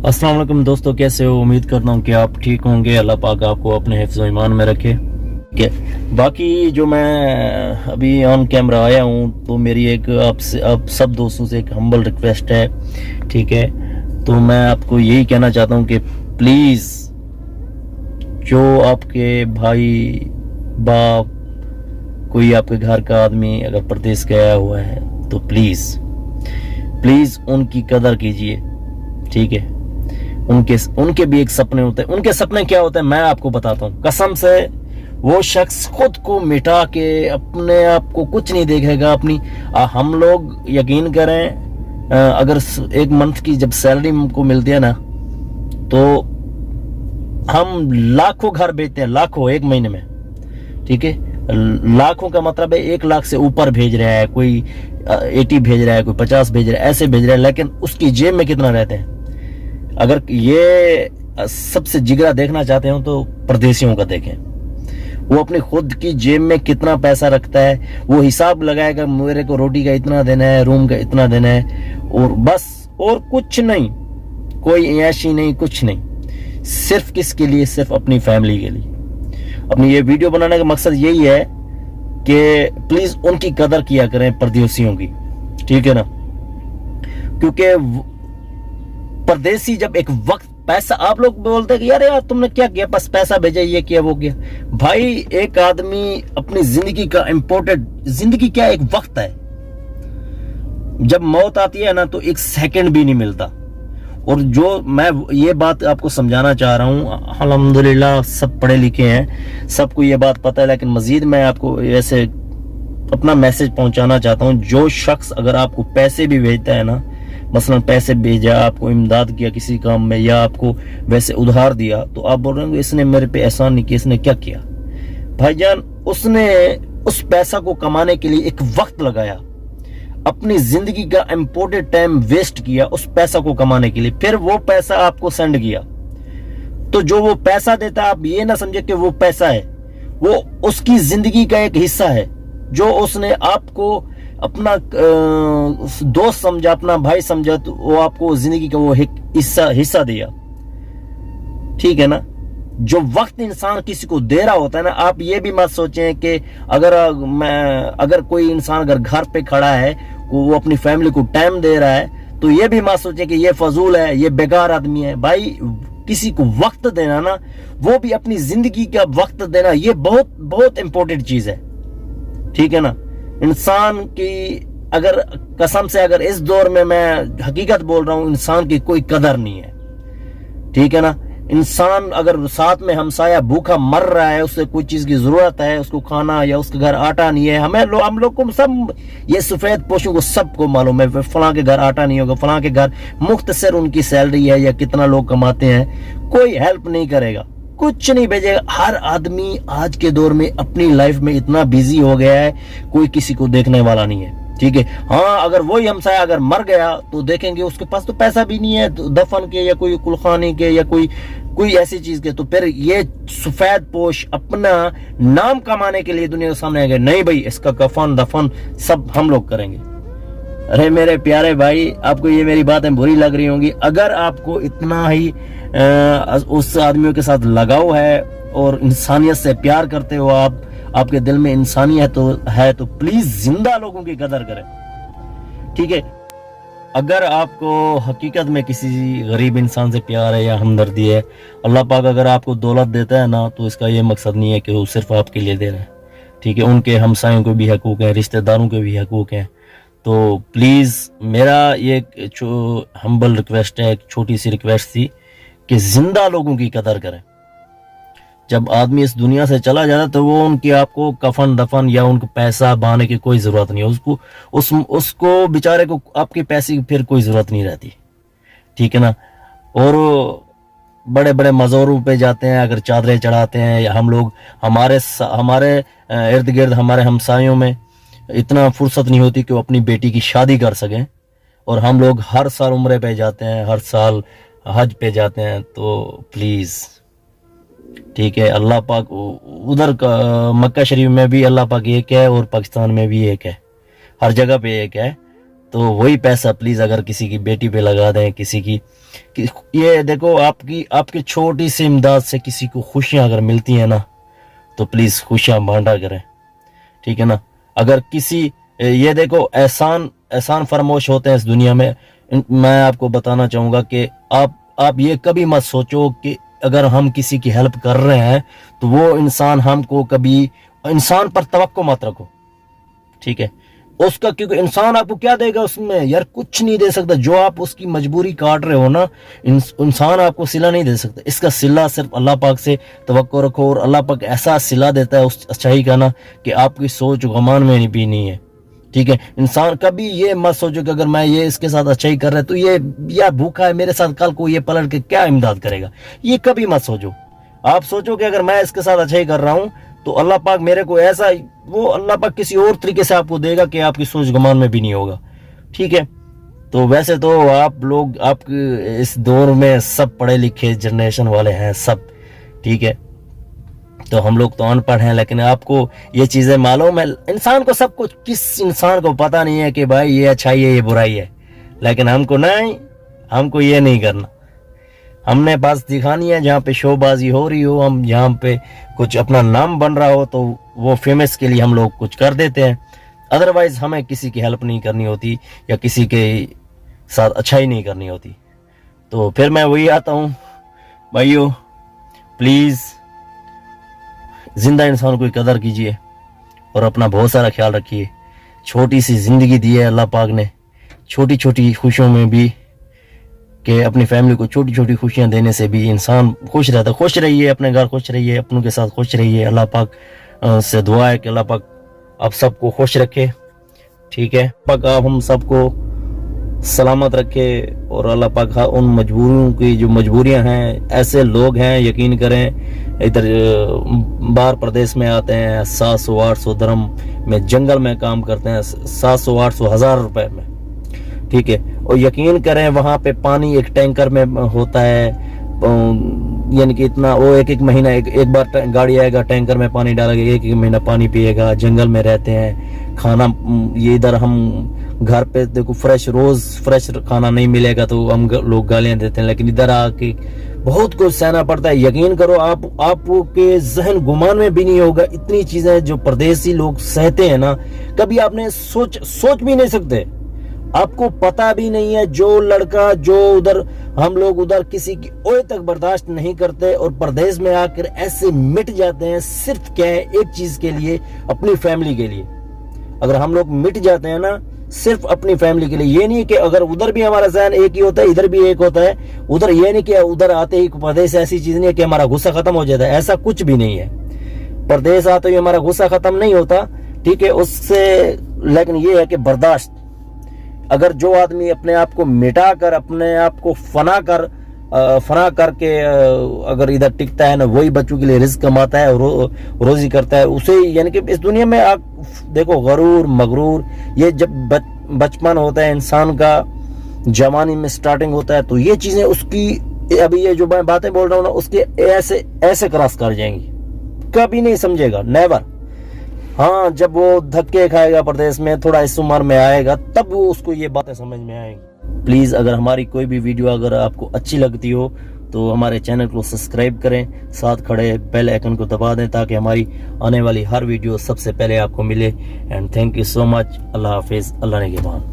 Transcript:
अस्सलाम वालेकुम दोस्तों, कैसे हो? उम्मीद करता हूँ कि आप ठीक होंगे। अल्लाह पाक आपको अपने हिफ्ज़ व ईमान में रखे। बाकी जो मैं अभी ऑन कैमरा आया हूँ तो मेरी एक आपसे आप सब दोस्तों से एक हम्बल रिक्वेस्ट है, ठीक है? तो मैं आपको यही कहना चाहता हूँ कि प्लीज़ जो आपके भाई बाप कोई आपके घर का आदमी अगर परदेश गया हुआ है तो प्लीज़ उनकी कदर कीजिए, ठीक है? उनके भी एक सपने होते हैं। उनके सपने क्या होते हैं मैं आपको बताता हूँ। कसम से वो शख्स खुद को मिटा के अपने आप को कुछ नहीं देखेगा अपनी। हम लोग यकीन करें, अगर एक मंथ की जब सैलरी को मिलती है ना तो हम लाखों घर बेचते हैं, लाखों एक महीने में, ठीक है? लाखों का मतलब है 1 लाख से ऊपर भेज रहा है, कोई 80 भेज रहा है, कोई 50 भेज रहा है, ऐसे भेज रहा है। लेकिन उसकी जेब में कितना रहते हैं? अगर ये सबसे जिगरा देखना चाहते हो तो परदेशियों का देखें। वो अपनी खुद की जेब में कितना पैसा रखता है, वो हिसाब लगाएगा, मेरे को रोटी का इतना देना है, रूम का इतना देना है, और बस, और कुछ नहीं, कोई ऐशी नहीं, कुछ नहीं। सिर्फ किसके लिए? सिर्फ अपनी फैमिली के लिए। अपनी ये वीडियो बनाने का मकसद यही है कि प्लीज उनकी कदर किया करें, परदेशियों की, ठीक है ना? क्योंकि परदेसी जब एक वक्त पैसा, आप लोग बोलते हैं कि यार तुमने क्या किया, बस पैसा भेजा, ये किया वो किया। भाई एक आदमी अपनी जिंदगी का इम्पोर्टेंट, जिंदगी क्या एक वक्त है, जब मौत आती है ना तो 1 सेकंड भी नहीं मिलता। और जो मैं ये बात आपको समझाना चाह रहा हूँ, अल्हम्दुलिल्लाह सब पढ़े लिखे हैं, सबको ये बात पता है, लेकिन मजीद मैं आपको ऐसे अपना मैसेज पहुंचाना चाहता हूँ। जो शख्स अगर आपको पैसे भी भेजता है ना, मसलन पैसे भेजा, आपको इमदाद किया किसी काम में, या आपको वैसे उधार दिया, तो आप बोल रहे हो इसने मेरे पे एहसान नहीं किया, इसने क्या किया? भाईजान, उसने उस पैसा को कमाने के लिए एक वक्त लगाया, अपनी जिंदगी का इम्पोर्टेंट टाइम वेस्ट किया उस पैसा को कमाने के लिए, फिर वो पैसा आपको सेंड किया। तो जो वो पैसा देता, आप ये ना समझे कि वो पैसा है, वो उसकी जिंदगी का एक हिस्सा है, जो उसने आपको अपना दोस्त समझा, अपना भाई समझा, तो वो आपको जिंदगी का वो हिस्सा दिया, ठीक है ना? जो वक्त इंसान किसी को दे रहा होता है ना, आप ये भी मत सोचें कि अगर कोई इंसान अगर घर पे खड़ा है, वो अपनी फैमिली को टाइम दे रहा है, तो ये भी मत सोचें कि ये फजूल है, ये बेकार आदमी है। भाई किसी को वक्त देना ना, वो भी अपनी जिंदगी का वक्त देना, ये बहुत बहुत इंपॉर्टेंट चीज है, ठीक है ना? इंसान की अगर कसम से, अगर इस दौर में मैं हकीकत बोल रहा हूं, इंसान की कोई कदर नहीं है, ठीक है ना? इंसान अगर साथ में हमसाया भूखा मर रहा है, उससे कोई चीज की जरूरत है, उसको खाना या उसके घर आटा नहीं है, हम लोग को सब, ये सफेद पोशों को सबको मालूम है, फलां के घर आटा नहीं होगा, फलां के घर मुख्तसर उनकी सैलरी है या कितना लोग कमाते हैं, कोई हेल्प नहीं करेगा, कुछ नहीं भेजेगा। हर आदमी आज के दौर में अपनी लाइफ में इतना बिजी हो गया है, कोई किसी को देखने वाला नहीं है, ठीक है? हाँ, अगर वही हमसाया अगर मर गया तो देखेंगे उसके पास तो पैसा भी नहीं है दफन के, या कोई कुलखानी के, या कोई ऐसी चीज के, तो फिर ये सफेद पोश अपना नाम कमाने के लिए दुनिया के सामने आएंगे, नहीं भाई इसका कफन दफन सब हम लोग करेंगे। अरे मेरे प्यारे भाई, आपको ये मेरी बातें बुरी लग रही होंगी, अगर आपको इतना ही उस आदमियों के साथ लगाव है और इंसानियत से प्यार करते हो, आपके दिल में इंसानियत तो प्लीज जिंदा लोगों की कदर करें, ठीक है? अगर आपको हकीकत में किसी गरीब इंसान से प्यार है या हमदर्दी है, अल्लाह पाक अगर आपको दौलत देता है ना, तो इसका ये मकसद नहीं है कि वो सिर्फ आपके लिए दे रहा है, ठीक है? उनके हमसायों को भी हकूक है, रिश्तेदारों के भी हकूक हैं। तो प्लीज मेरा ये हम्बल रिक्वेस्ट है, एक छोटी सी रिक्वेस्ट थी कि जिंदा लोगों की कदर करें। जब आदमी इस दुनिया से चला जाता तो वो उनकी आपको कफन दफन या उनको पैसा बहाने की कोई जरूरत नहीं है, उसको बेचारे को आपके पैसे की फिर कोई जरूरत नहीं रहती, ठीक है ना? और बड़े बड़े मज़ारों पे जाते हैं, अगर चादरें चढ़ाते हैं, या हम लोग हमारे इर्द गिर्द हमारे हमसायों में इतना फुर्सत नहीं होती कि वो अपनी बेटी की शादी कर सकें, और हम लोग हर साल उम्रे पे जाते हैं, हर साल हज पे जाते हैं। तो प्लीज़, ठीक है, अल्लाह पाक उधर मक्का शरीफ में भी अल्लाह पाक एक है और पाकिस्तान में भी एक है, हर जगह पे एक है। تو وہی پیسہ پلیز اگر کسی کی بیٹی پہ لگا دیں, کسی کی یہ دیکھو آپ کی چھوٹی سی امداد سے کسی کو خوشیاں اگر ملتی ہیں نا تو پلیز خوشیاں بانٹا کریں, ٹھیک ہے نا. اگر کسی یہ دیکھو احسان فراموش ہوتے ہیں اس دنیا میں. میں آپ کو بتانا چاہوں گا کہ آپ یہ کبھی مت سوچو کہ اگر ہم کسی کی ہیلپ کر رہے ہیں تو وہ انسان ہم کو کبھی, انسان پر توقع مت رکھو, ٹھیک ہے. اس کا کیونکہ انسان آپ کو کیا دے گا اس میں یار, کچھ نہیں دے سکتا. جو آپ اس کی مجبوری کاٹ رہے ہو نا, انسان آپ کو صلہ نہیں دے سکتا. اس کا صلہ صرف اللہ پاک سے توقع رکھو, اور اللہ پاک ایسا صلہ دیتا ہے اس اچھائی کا نا کہ آپ کی سوچ گمان میں نہیں بھی نہیں ہے, ٹھیک ہے. انسان کبھی یہ مت سوچو کہ اگر میں یہ اس کے ساتھ اچھائی کر رہا ہے تو یہ یا بھوکا ہے میرے ساتھ, کل کو یہ پلٹ کے کیا امداد کرے گا, یہ کبھی مت سوچو. آپ سوچو کہ اگر میں اس کے ساتھ اچھائی کر رہا ہوں تو اللہ پاک میرے کو ایسا, وہ اللہ پاک کسی اور طریقے سے آپ کو دے گا کہ آپ کی سوچ گمان میں بھی نہیں ہوگا, ٹھیک ہے. تو ویسے تو آپ لوگ آپ اس دور میں سب پڑھے لکھے جنریشن والے ہیں سب, ٹھیک ہے. تو ہم لوگ تو ان پڑھ ہیں, لیکن آپ کو یہ چیزیں معلوم ہے. انسان کو سب کچھ, کس انسان کو پتہ نہیں ہے کہ بھائی یہ اچھائی ہے یہ برائی ہے, لیکن ہم کو نہیں, ہم کو یہ نہیں کرنا. ہم نے بس دکھانی ہے جہاں پہ شو بازی ہو رہی ہو, ہم جہاں پہ کچھ اپنا نام بن رہا ہو تو وہ فیمس کے لیے ہم لوگ کچھ کر دیتے ہیں. ادروائز ہمیں کسی کی ہیلپ نہیں کرنی ہوتی یا کسی کے ساتھ اچھائی نہیں کرنی ہوتی. تو پھر میں وہی آتا ہوں بھائیو, پلیز زندہ انسان کو قدر کیجئے اور اپنا بہت سارا خیال رکھیے. چھوٹی سی زندگی دی ہے اللہ پاک نے, چھوٹی چھوٹی خوشیوں میں بھی, کہ اپنی فیملی کو چھوٹی چھوٹی خوشیاں دینے سے بھی انسان خوش رہتا ہے. خوش رہیے, اپنے گھر خوش رہیے, اپنوں کے ساتھ خوش رہیے. اللہ پاک سے دعا ہے کہ اللہ پاک آپ سب کو خوش رکھے, ٹھیک ہے. پاک آپ ہم سب کو سلامت رکھے, اور اللہ پاک ان مجبوریوں کی جو مجبوریاں ہیں, ایسے لوگ ہیں یقین کریں ادھر باہر پردیش میں آتے ہیں 700-800 درہم میں, جنگل میں کام کرتے ہیں 700-800 ہزار روپے میں, ٹھیک ہے. اور یقین کریں وہاں پہ پانی ایک ٹینکر میں ہوتا ہے, یعنی کہ اتنا, وہ ایک مہینہ ایک بار گاڑی آئے گا ٹینکر میں پانی ڈالے گا, ایک مہینہ پانی پیے گا. جنگل میں رہتے ہیں. کھانا یہ ادھر ہم گھر پہ دیکھو روز فریش کھانا نہیں ملے گا تو ہم لوگ گالیاں دیتے ہیں, لیکن ادھر آ کے بہت کچھ سہنا پڑتا ہے. یقین کرو آپ کے ذہن گمان میں بھی نہیں ہوگا اتنی چیزیں جو پردیسی لوگ سہتے ہیں نا, کبھی آپ نے سوچ بھی نہیں سکتے. آپ کو پتا بھی نہیں ہے جو لڑکا جو ادھر ہم لوگ ادھر کسی کی اوے تک برداشت نہیں کرتے اور پردیس میں آ کر ایسے مٹ جاتے ہیں, صرف کیا ہے ایک چیز کے لیے, اپنی فیملی کے لیے. اگر ہم لوگ مٹ جاتے ہیں نا صرف اپنی فیملی کے لیے, یہ نہیں کہ اگر ادھر بھی ہمارا ذہن ایک ہی ہوتا ہے ادھر بھی ایک ہوتا ہے, ادھر یہ نہیں کہ ادھر آتے ہی پردیس ایسی چیز نہیں ہے کہ ہمارا غصہ ختم ہو جاتا ہے, ایسا کچھ بھی نہیں ہے. پردیس آتے ہی ہمارا غصہ ختم نہیں ہوتا, ٹھیک ہے, اس سے. لیکن یہ ہے کہ برداشت, اگر جو آدمی اپنے آپ کو مٹا کر اپنے آپ کو فنا کر کے اگر ادھر ٹکتا ہے نا, وہی بچوں کے لیے رزق کماتا ہے, روزی کرتا ہے اسے. یعنی کہ اس دنیا میں آپ دیکھو غرور مغرور, یہ جب بچپن ہوتا ہے انسان کا, جوانی میں سٹارٹنگ ہوتا ہے, تو یہ چیزیں اس کی, ابھی یہ جو میں باتیں بول رہا ہوں نا, اس کے ایسے کراس کر جائیں گی, کبھی نہیں سمجھے گا, نیور. ہاں جب وہ دھکے کھائے گا پردیس میں, تھوڑا اس عمر میں آئے گا, تب وہ اس کو یہ باتیں سمجھ میں آئیں گی. پلیز اگر ہماری کوئی بھی ویڈیو اگر آپ کو اچھی لگتی ہو تو ہمارے چینل کو سبسکرائب کریں, ساتھ کھڑے بیل آئیکن کو دبا دیں تاکہ ہماری آنے والی ہر ویڈیو سب سے پہلے آپ کو ملے. اینڈ تھینک یو سو مچ. اللہ حافظ. اللہ نگہبان.